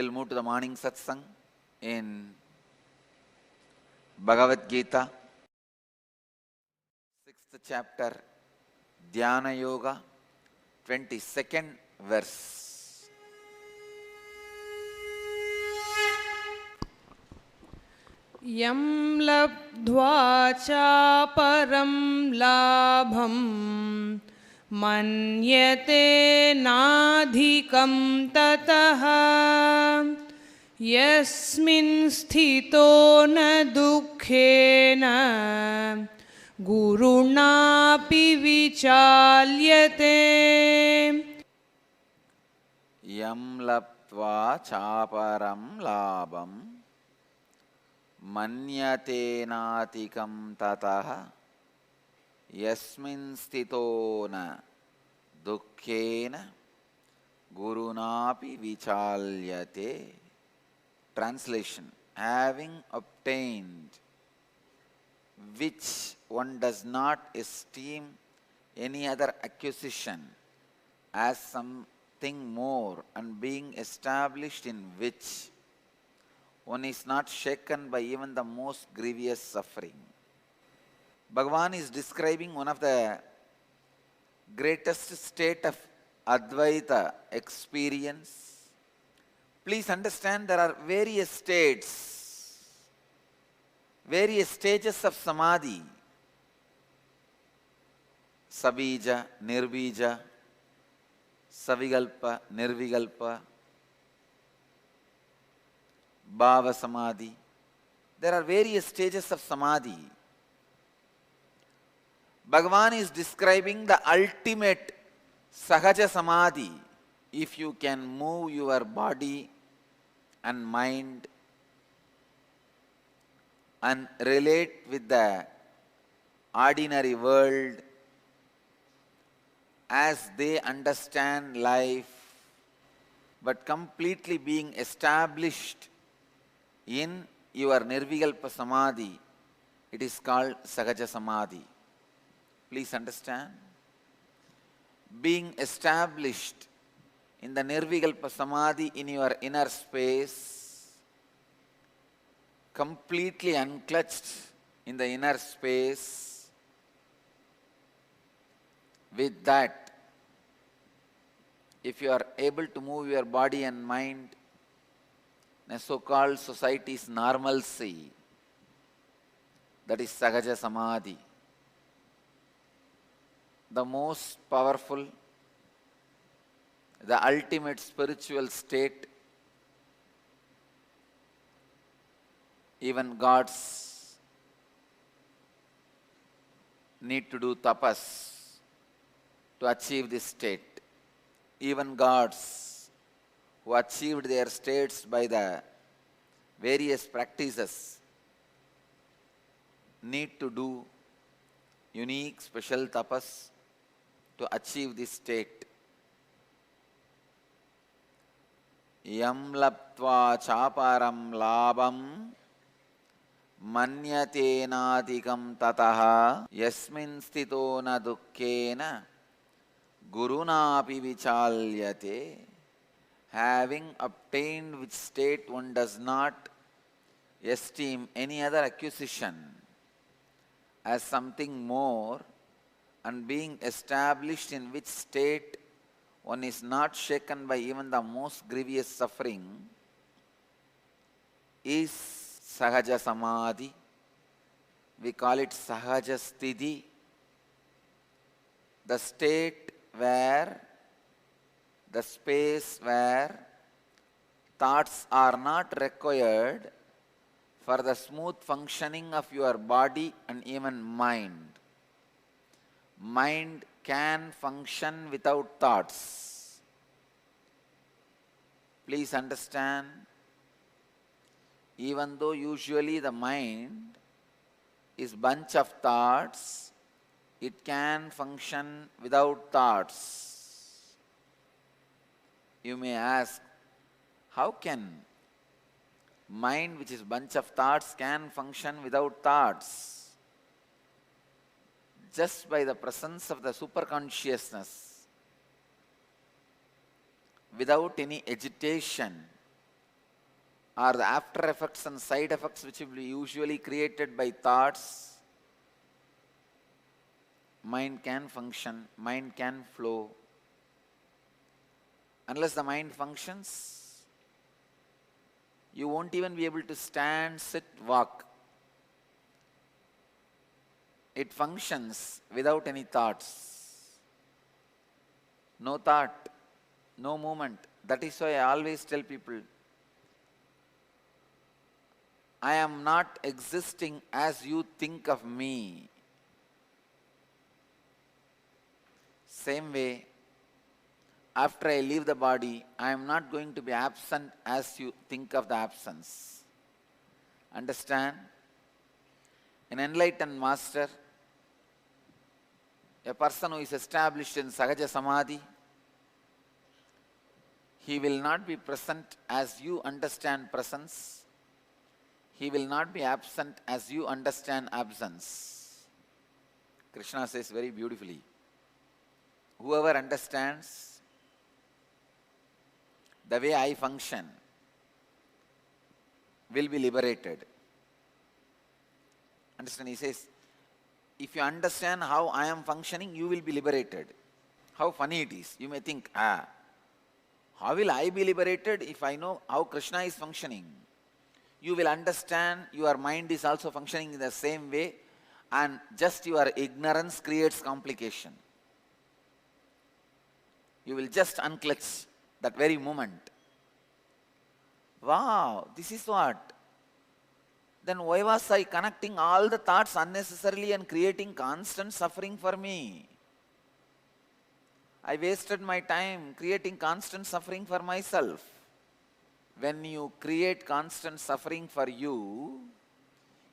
will move to the morning satsang in Bhagavad Gita, 6th chapter, Dhyana Yoga, 22nd verse. Yam labdhva chaparam labham manyate nadhikam tataha yasmin sthito na dukkhena gurunapi vichalyate. Yam laptva chaparam labham manyatenatikam tataha yasmin stitona dukkhena gurunapi vichalyate. Translation: having obtained which one does not esteem any other acquisition as something more, and being established in which one is not shaken by even the most grievous suffering. Bhagavan is describing one of the greatest state of Advaita experience. Please understand, there are various states, various stages of Samadhi. Sabija, Nirbija, Savigalpa, Nirvigalpa, Bhava Samadhi. There are various stages of Samadhi. Bhagavan is describing the ultimate Sahaja Samadhi. If you can move your body and mind and relate with the ordinary world as they understand life, but completely being established in your Nirvikalpa Samadhi, it is called Sahaja Samadhi. Please understand. Being established in the Nirvikalpa Samadhi in your inner space, completely unclutched in the inner space, with that, if you are able to move your body and mind in a so-called society's normalcy, that is Sahaja Samadhi. The most powerful, the ultimate spiritual state. Even gods need to do tapas to achieve this state. Even gods who achieved their states by the various practices need to do unique special tapas to achieve this state. Yam laptva chaparam labam manyatenadikam tataha yasmin stito na dukkhena gurunapi vichalyate. Having obtained which state one does not esteem any other acquisition as something more, and being established in which state one is not shaken by even the most grievous suffering, is Sahaja Samadhi. We call it Sahaja Sthiti, the state where, the space where thoughts are not required for the smooth functioning of your body and even mind. Mind can function without thoughts. Please understand, even though usually the mind is bunch of thoughts, it can function without thoughts. You may ask, how can mind, which is bunch of thoughts, can function without thoughts? Just by the presence of the superconsciousness, without any agitation, or the after effects and side effects which will be usually created by thoughts, mind can function, mind can flow. Unless the mind functions, you won't even be able to stand, sit, walk. It functions without any thoughts. No thought, no movement. That is why I always tell people, I am not existing as you think of me. Same way, after I leave the body, I am not going to be absent as you think of the absence. Understand? An enlightened master, a person who is established in Sahaja Samadhi, he will not be present as you understand presence. He will not be absent as you understand absence. Krishna says very beautifully, whoever understands the way I function will be liberated. Understand? He says, if you understand how I am functioning, you will be liberated. How funny it is. You may think, how will I be liberated if I know how Krishna is functioning? You will understand your mind is also functioning in the same way, and just your ignorance creates complication. You will just unclutch that very moment. Wow, this is what? Then why was I connecting all the thoughts unnecessarily and creating constant suffering for me? I wasted my time creating constant suffering for myself. When you create constant suffering for you,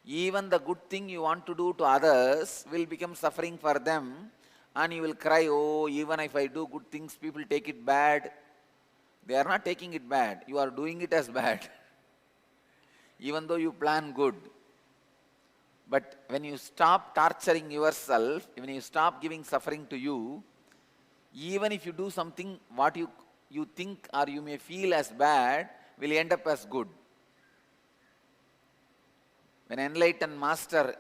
even the good thing you want to do to others will become suffering for them, and you will cry, oh, even if I do good things, people take it bad. They are not taking it bad. You are doing it as bad. Even though you plan good. But when you stop torturing yourself, when you stop giving suffering to you, even if you do something what you think or you may feel as bad, will end up as good. When enlightened master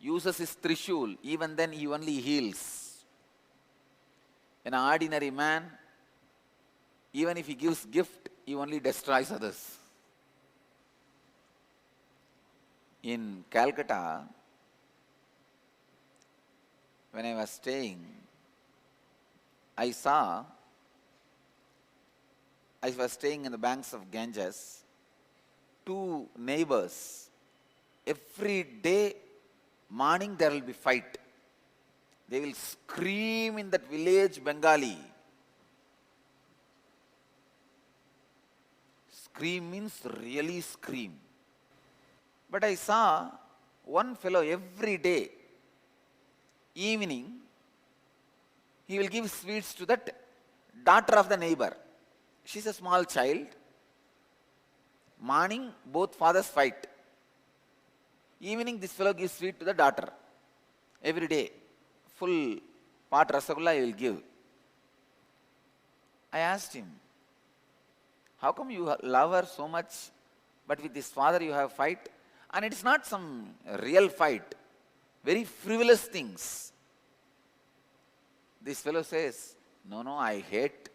uses his trishul, even then he only heals. An ordinary man, even if he gives gift, he only destroys others. In Calcutta, when I was staying, I was staying in the banks of Ganges, two neighbors, every day morning there will be fight. They will scream in that village Bengali. Scream means really scream. But I saw one fellow every day, evening, he will give sweets to that daughter of the neighbor. She's a small child. Morning, both fathers fight. Evening, this fellow gives sweet to the daughter. Every day, full pot rasagulla he will give. I asked him, how come you love her so much, but with this father you have fight? And it is not some real fight, very frivolous things. This fellow says, no, I hate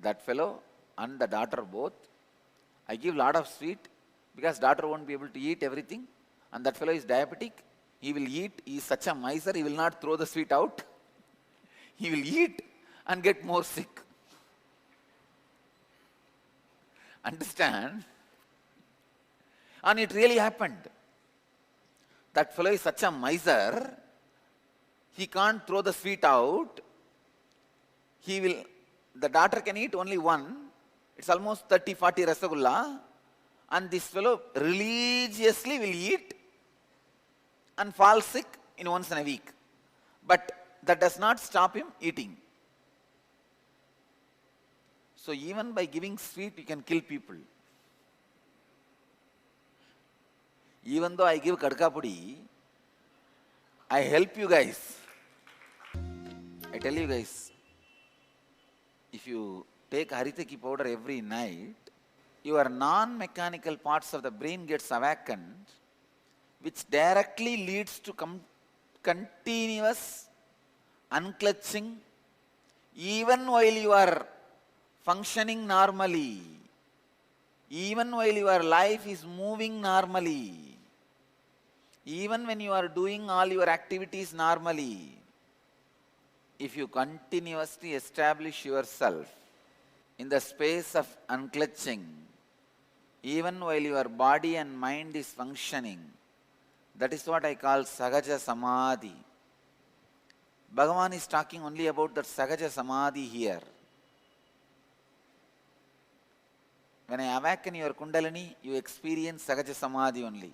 that fellow and the daughter both. I give lot of sweet because daughter won't be able to eat everything, and that fellow is diabetic. He will eat, he is such a miser, he will not throw the sweet out. He will eat and get more sick. Understand? And it really happened. That fellow is such a miser, he can't throw the sweet out. The daughter can eat only one. It's almost 30-40 rasagulla. And this fellow religiously will eat and fall sick in once in a week. But that does not stop him eating. So even by giving sweet, you can kill people. Even though I give kadka pudi, I help you guys. I tell you guys, if you take haritaki powder every night, your non-mechanical parts of the brain gets awakened, which directly leads to continuous unclutching even while you are functioning normally, even while your life is moving normally, even when you are doing all your activities normally. If you continuously establish yourself in the space of unclutching, even while your body and mind is functioning, that is what I call Sahaja Samadhi. Bhagavan is talking only about that Sahaja Samadhi here. When I awaken your Kundalini, you experience Sahaja Samadhi only.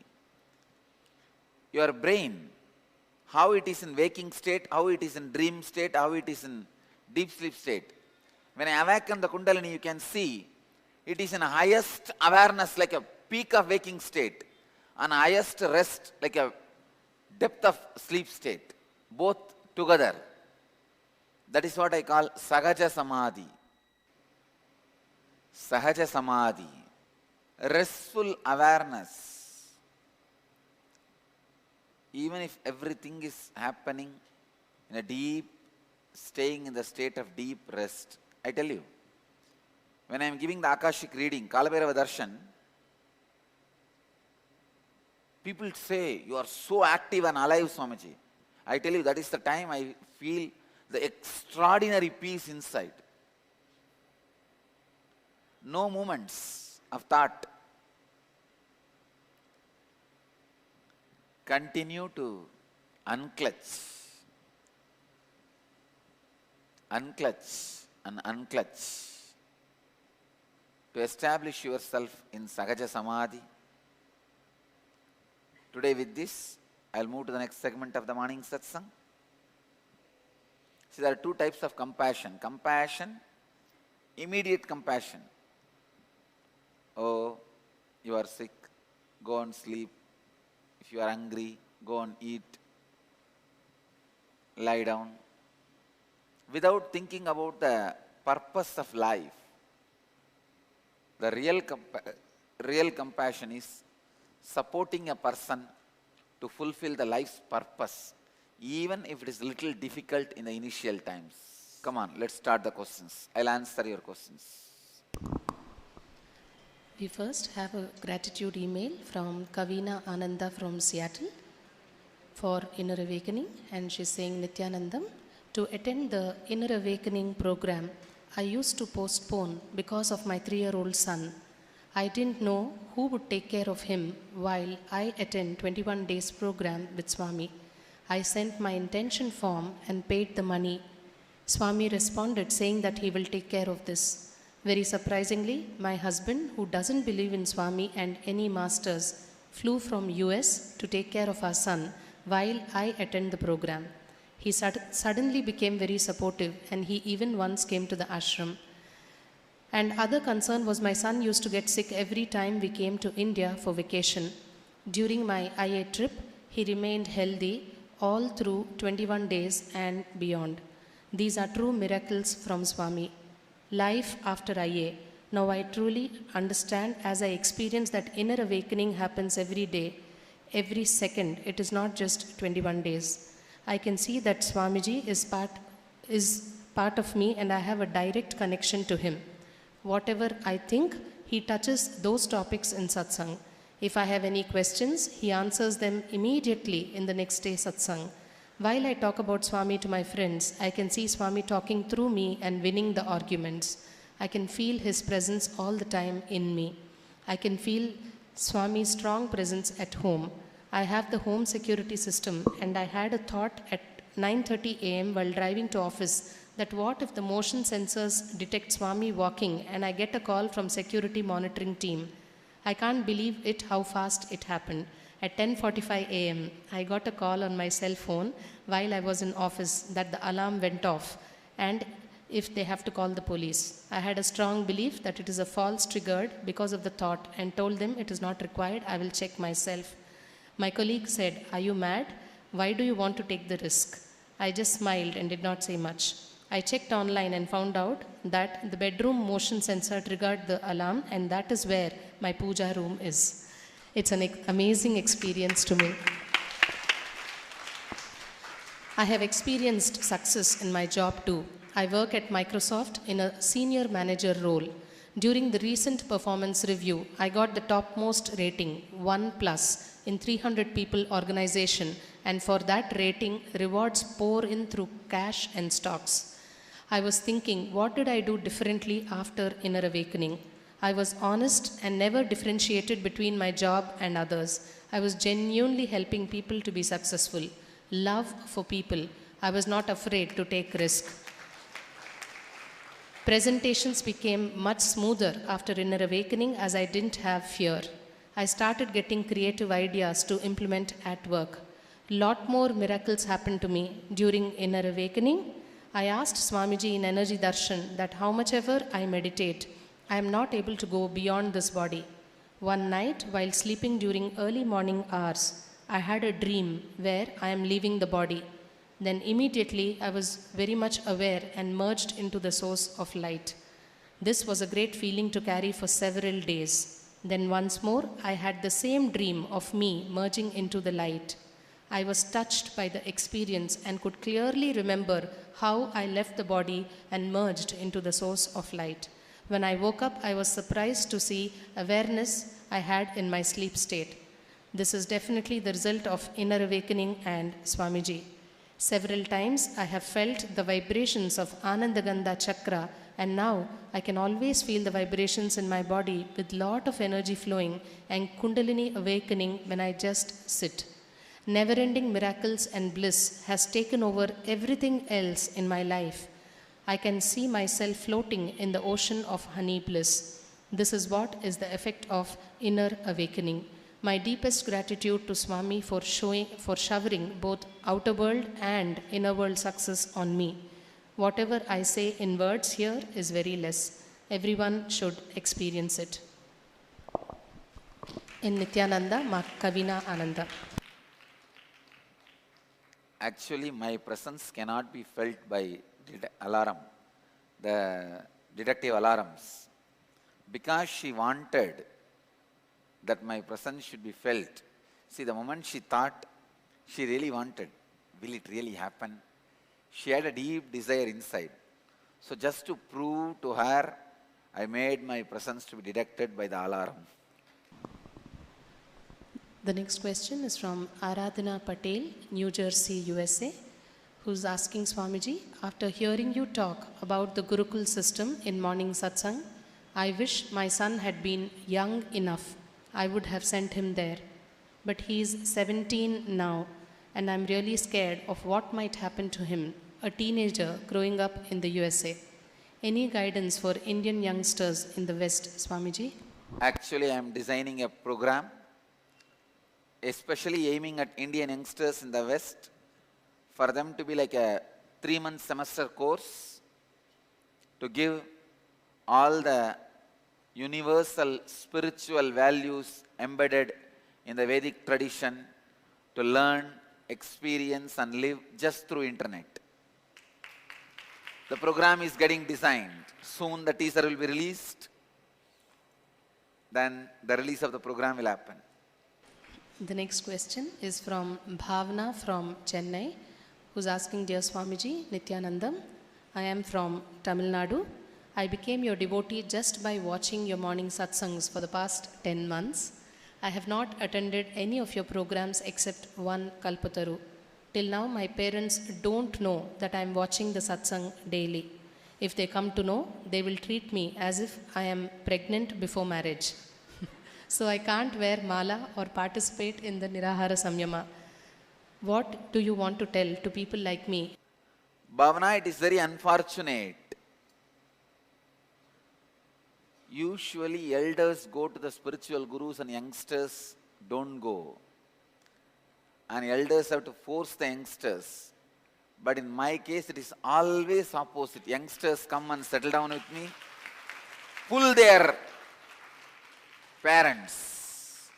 Your brain, how it is in waking state, how it is in dream state, how it is in deep sleep state. When I awaken the Kundalini, you can see it is in a highest awareness like a peak of waking state, and highest rest like a depth of sleep state, both together. That is what I call Sahaja Samadhi. Sahaja Samadhi, restful awareness. Even if everything is happening in a deep, staying in the state of deep rest. I tell you, when I am giving the Akashic reading, Kalabhairava Darshan, people say, you are so active and alive, Swamiji. I tell you, that is the time I feel the extraordinary peace inside. No moments of thought. Continue to unclutch, unclutch and unclutch to establish yourself in Sahaja Samadhi. Today with this, I'll move to the next segment of the morning satsang. See, there are two types of compassion. Compassion, immediate compassion. Oh, you are sick, go and sleep. If you are hungry, go and eat. Lie down. Without thinking about the purpose of life. The real compassion is supporting a person to fulfill the life's purpose, even if it is a little difficult in the initial times. Come on, let's start the questions. I'll answer your questions. We first have a gratitude email from Kavina Ananda from Seattle for Inner Awakening, and she's saying, Nityanandam, to attend the Inner Awakening program, I used to postpone because of my 3-year-old son. I didn't know who would take care of him while I attend 21 days program with Swami. I sent my intention form and paid the money. Swami responded saying that he will take care of this. Very surprisingly, my husband, who doesn't believe in Swami and any masters, flew from US to take care of our son while I attend the program. He suddenly became very supportive, and he even once came to the ashram. And other concern was my son used to get sick every time we came to India for vacation. During my IA trip, he remained healthy all through 21 days and beyond. These are true miracles from Swami. Life after IA. Now I truly understand as I experience that inner awakening happens every day, every second. It is not just 21 days. I can see that Swamiji is part of me, and I have a direct connection to him. Whatever I think, he touches those topics in satsang. If I have any questions, he answers them immediately in the next day satsang. While I talk about Swami to my friends, I can see Swami talking through me and winning the arguments. I can feel his presence all the time in me. I can feel Swami's strong presence at home. I have the home security system, and I had a thought at 9:30 a.m. while driving to office that what if the motion sensors detect Swami walking and I get a call from security monitoring team. I can't believe it how fast it happened. At 10:45 a.m., I got a call on my cell phone while I was in office that the alarm went off, and if they have to call the police. I had a strong belief that it is a false triggered because of the thought, and told them it is not required, I will check myself. My colleague said, "Are you mad? Why do you want to take the risk?" I just smiled and did not say much. I checked online and found out that the bedroom motion sensor triggered the alarm, and that is where my puja room is. It's an amazing experience to me. I have experienced success in my job too. I work at Microsoft in a senior manager role. During the recent performance review, I got the topmost rating, 1+, in 300 people organization, and for that rating, rewards pour in through cash and stocks. I was thinking, what did I do differently after Inner Awakening? I was honest and never differentiated between my job and others. I was genuinely helping people to be successful. Love for people. I was not afraid to take risk. Presentations became much smoother after Inner Awakening as I didn't have fear. I started getting creative ideas to implement at work. Lot more miracles happened to me during Inner Awakening. I asked Swamiji in Energy Darshan that how much ever I meditate, I am not able to go beyond this body. One night, while sleeping during early morning hours, I had a dream where I am leaving the body. Then immediately I was very much aware and merged into the source of light. This was a great feeling to carry for several days. Then once more, I had the same dream of me merging into the light. I was touched by the experience and could clearly remember how I left the body and merged into the source of light. When I woke up, I was surprised to see awareness I had in my sleep state. This is definitely the result of Inner Awakening and Swamiji. Several times I have felt the vibrations of Anandagandha Chakra, and now I can always feel the vibrations in my body with lot of energy flowing and Kundalini awakening when I just sit. Never-ending miracles and bliss has taken over everything else in my life. I can see myself floating in the ocean of honey bliss. This is what is the effect of Inner Awakening. My deepest gratitude to Swami for showering both outer world and inner world success on me. Whatever I say in words here is very less. Everyone should experience it. In Nityananda, Ma Kavina Ananda. Actually, my presence cannot be felt by alarm, the detective alarms, because she wanted that my presence should be felt. See, the moment she thought, she really wanted, will it really happen? She had a deep desire inside. So just to prove to her, I made my presence to be detected by the alarm. The next question is from Aradhana Patel, New Jersey, USA, who's asking Swamiji, after hearing you talk about the Gurukul system in morning satsang, I wish my son had been young enough. I would have sent him there. But he is 17 now, and I'm really scared of what might happen to him, a teenager growing up in the USA. Any guidance for Indian youngsters in the West, Swamiji? Actually, I am designing a program especially aiming at Indian youngsters in the West, for them to be like a 3-month semester course to give all the universal spiritual values embedded in the Vedic tradition to learn, experience and live just through internet. The program is getting designed. Soon the teaser will be released. Then the release of the program will happen. The next question is from Bhavna from Chennai, who's asking, Dear Swamiji, Nityanandam, I am from Tamil Nadu. I became your devotee just by watching your morning satsangs for the past 10 months. I have not attended any of your programs except one Kalpataru. Till now, my parents don't know that I am watching the satsang daily. If they come to know, they will treat me as if I am pregnant before marriage. So I can't wear mala or participate in the Nirahara Samyama. What do you want to tell to people like me? Bhavana, it is very unfortunate. Usually elders go to the spiritual gurus and youngsters don't go. And elders have to force the youngsters. But in my case, it is always opposite. Youngsters come and settle down with me, pull their parents.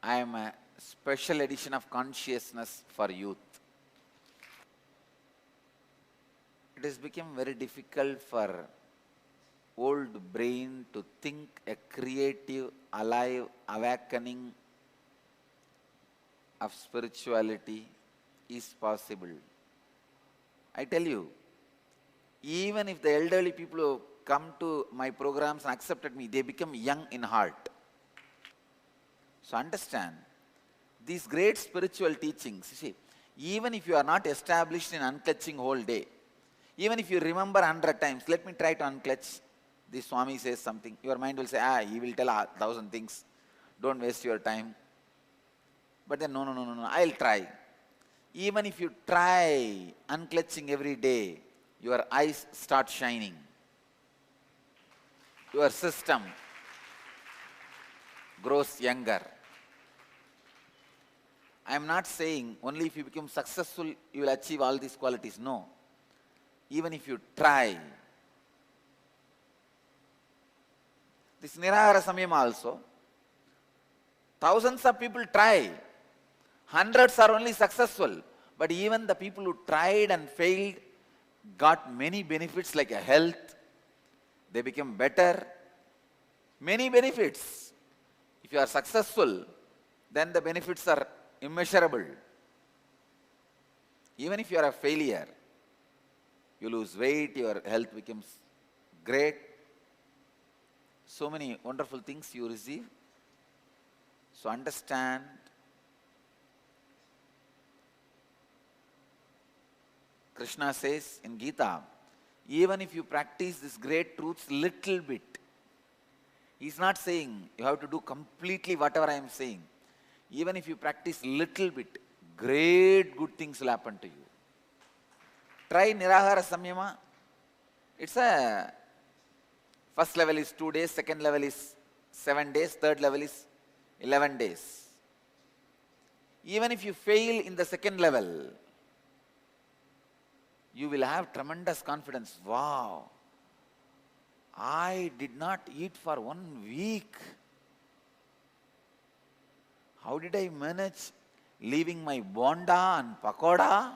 I am a special edition of consciousness for youth. it has become very difficult for old brain to think a creative, alive awakening of spirituality is possible. I tell you, even if the elderly people who come to my programs and accepted me, they become young in heart. So understand, these great spiritual teachings, you see, even if you are not established in unclutching whole day, even if you remember 100 times, let me try to unclutch, the Swami says something, your mind will say, he will tell 1,000 things, don't waste your time. But then, no, I'll try. Even if you try unclutching every day, your eyes start shining. Your system grows younger. I am not saying only if you become successful, you will achieve all these qualities. No. Even if you try. This Nirahara Samyama also, thousands of people try. Hundreds are only successful. But even the people who tried and failed got many benefits like a health. They became better. Many benefits. If you are successful, then the benefits are immeasurable. Even if you are a failure, you lose weight, your health becomes great. So many wonderful things you receive. So understand, Krishna says in Gita, even if you practice these great truths little bit, he's not saying you have to do completely whatever I am saying. Even if you practice little bit, great good things will happen to you. Try Nirahara Samyama. It's a first level is 2 days, second level is 7 days, third level is 11 days. Even if you fail in the second level, you will have tremendous confidence. Wow, I did not eat for 1 week. How did I manage leaving my bonda and pakoda?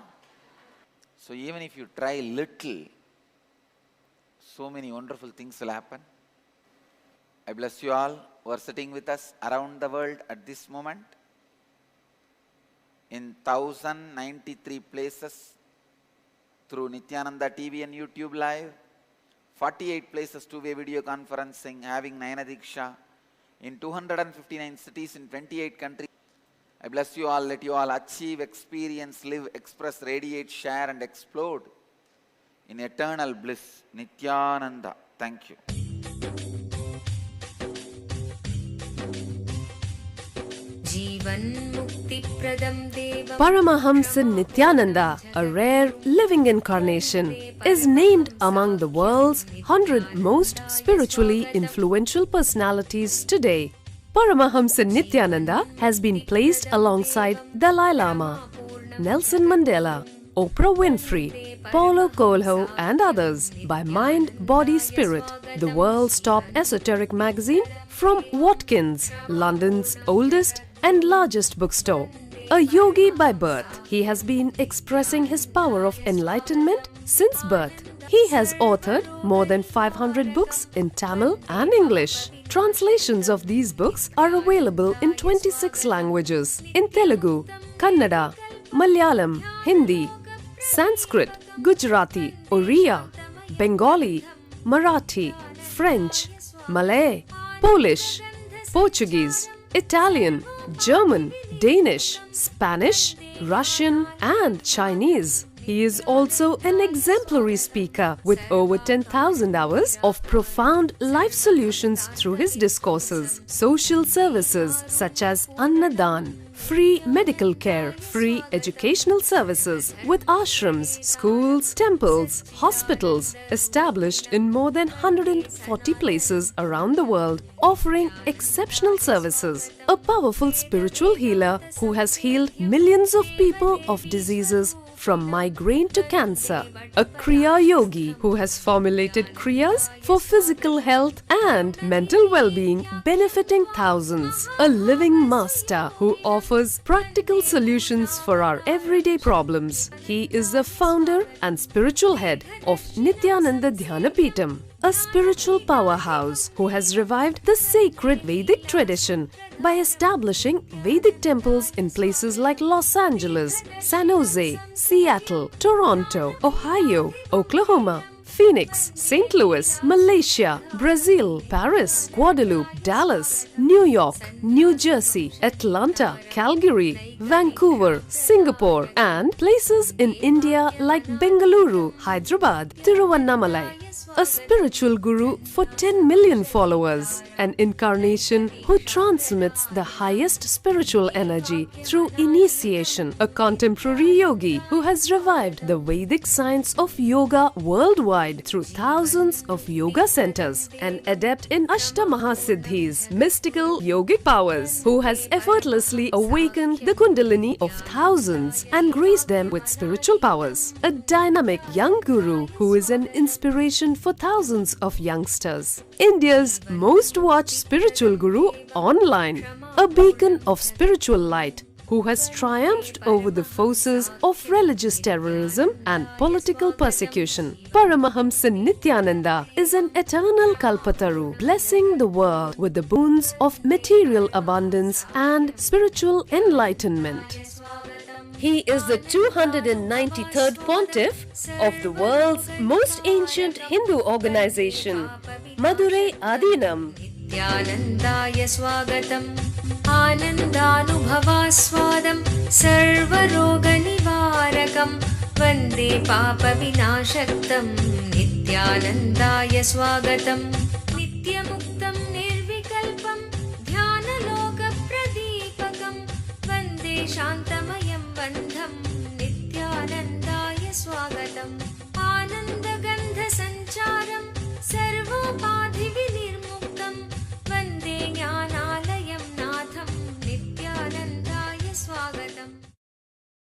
So even if you try little, so many wonderful things will happen. I bless you all who are sitting with us around the world at this moment in 1093 places through Nityananda TV and YouTube Live, 48 places two-way video conferencing, having Nayana Diksha in 259 cities in 28 countries. I bless you all, let you all achieve, experience, live, express, radiate, share and explode in eternal bliss. Nityananda. Thank you. Paramahamsa Nityananda, a rare living incarnation, is named among the world's 100 most spiritually influential personalities today. Paramahamsa Nityananda has been placed alongside Dalai Lama, Nelson Mandela, Oprah Winfrey, Paulo Coelho and others by Mind, Body, Spirit, the world's top esoteric magazine from Watkins, London's oldest and largest bookstore. A yogi by birth, he has been expressing his power of enlightenment since birth. He has authored more than 500 books in Tamil and English. Translations of these books are available in 26 languages in Telugu, Kannada, Malayalam, Hindi, Sanskrit, Gujarati, Oriya, Bengali, Marathi, French, Malay, Polish, Portuguese, Italian, German, Danish, Spanish, Russian and Chinese. He is also an exemplary speaker with over 10,000 hours of profound life solutions through his discourses. Social services such as Annadan, free medical care, free educational services with ashrams, schools, temples, hospitals established in more than 140 places around the world, offering exceptional services. A powerful spiritual healer who has healed millions of people of diseases from migraine to cancer. A Kriya Yogi who has formulated Kriyas for physical health and mental well-being, benefiting thousands. A living master who offers practical solutions for our everyday problems. He is the founder and spiritual head of Nityananda Dhyanapitham, a spiritual powerhouse who has revived the sacred Vedic tradition by establishing Vedic temples in places like Los Angeles, San Jose, Seattle, Toronto, Ohio, Oklahoma, Phoenix, St. Louis, Malaysia, Brazil, Paris, Guadeloupe, Dallas, New York, New Jersey, Atlanta, Calgary, Vancouver, Singapore, and places in India like Bengaluru, Hyderabad, Tiruvannamalai. A spiritual guru for 10 million followers, an incarnation who transmits the highest spiritual energy through initiation, a contemporary yogi who has revived the Vedic science of yoga worldwide through thousands of yoga centers, an adept in Ashtamahasiddhis, mystical yogic powers, who has effortlessly awakened the Kundalini of thousands and graced them with spiritual powers, a dynamic young guru who is an inspiration for thousands of youngsters. India's most watched spiritual guru online, a beacon of spiritual light who has triumphed over the forces of religious terrorism and political persecution. Paramahamsa Nityananda is an eternal Kalpataru, blessing the world with the boons of material abundance and spiritual enlightenment. He is the 293rd pontiff of the world's most ancient Hindu organization, Madurai Adinam. Nityanandaya swagatam Anandanubhavaswadam Sarvaroga nivarakam Vande papa vinashaktam Nityanandaya swagatam Nityamuktam nirvikalpam Dhyanaloka pradipakam Vande shantam